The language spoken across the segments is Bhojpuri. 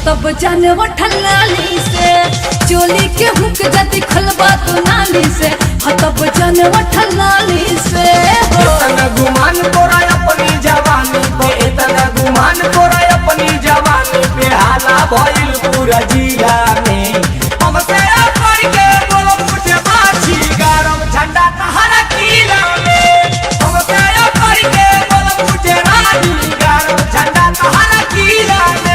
तब जानव ठलाली से चोली के हुक जति खलबा तू नाली से तब जानव ठलाली से इतना गुमान तोरा अपनी जवानी पे इतना गुमान तोरा अपनी जवानी पे हाला भइल पूरा जिला में हमसे कर के बोलो मुझे बाछी गरम झंडा तहरा किला में हमसे कर के बोलो मुझे रानी गरम झंडा तहरा किला में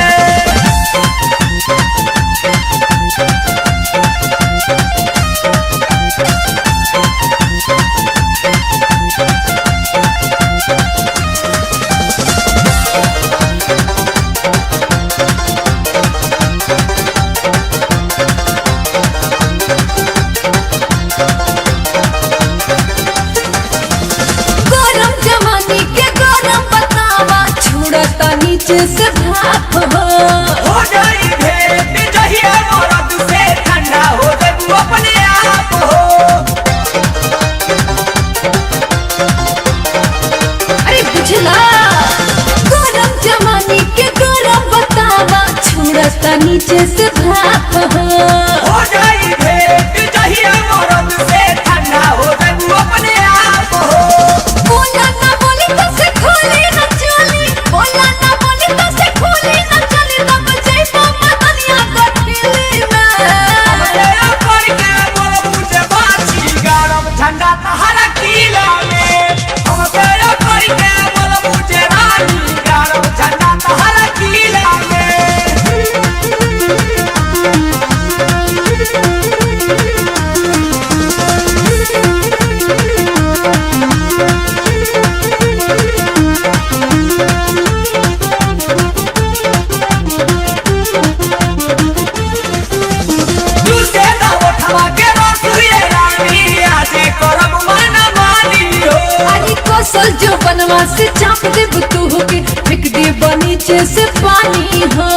नीचे से भाप हो जाई भेंट जहिया मरद से ठंडा हो जाबू अपने आप हो अरे बुझला गरम जमानी के गरम बतावा छुड़ता नीचे से भाप हो जाई भेंट जहिया मरद से ठंडा हो जाबू अपने आप हो बोला ना बोली तो से खोली ना चली बोला ना झंडा तहरा किला में हमसे कर के बोलो मुझे रानी गरम झंडा तहरा किला कौशल जो बनवा से चाप दे तू होके फेंक दे नीचे से पानी हो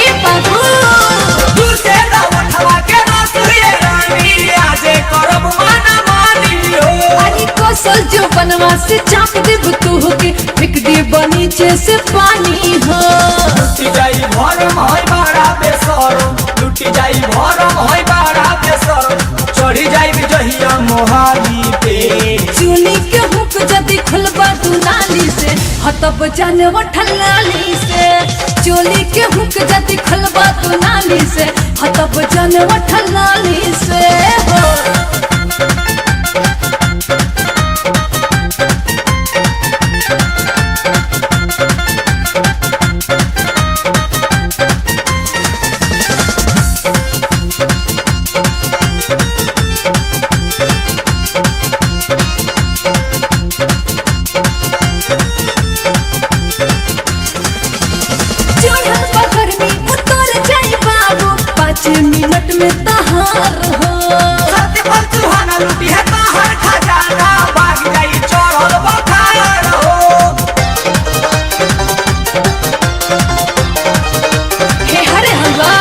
ए बाबू तू से उठवा के रसुए रानी आजे करब माना मानी हो अरे कौशल जो बनवा से चाप दे तू होके फेंक दे नीचे से पानी हो लुटी जाई भरम होई बड़ा बेसरम लुटी जाई भरम होई बड़ा बेसरम चढ़ी जाई जहिया मोहाली पे चुनी के हुक जदी खुलबा तू नाली से तब जानव ठलाली से चोली के हुक जदी खुलबा तू नाली से तब जानव ठलाली से मिनट में तहार हो सत्य पर सुहाना लुटी है तहार खजाना भाग जाई चढ़ल बखार हो हे हरे हलवा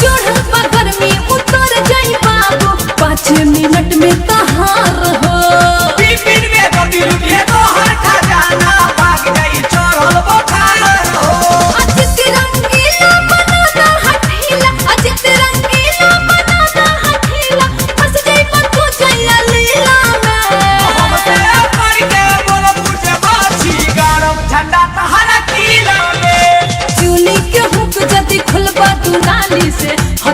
चढ़ल पत्थर में उतर जाई बाबू 5 मिनट में तहार हो टिफिन में कभी लुटी है तहार खजाना भाग जाई चढ़ल बखार हो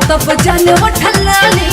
तब जानव ठलाली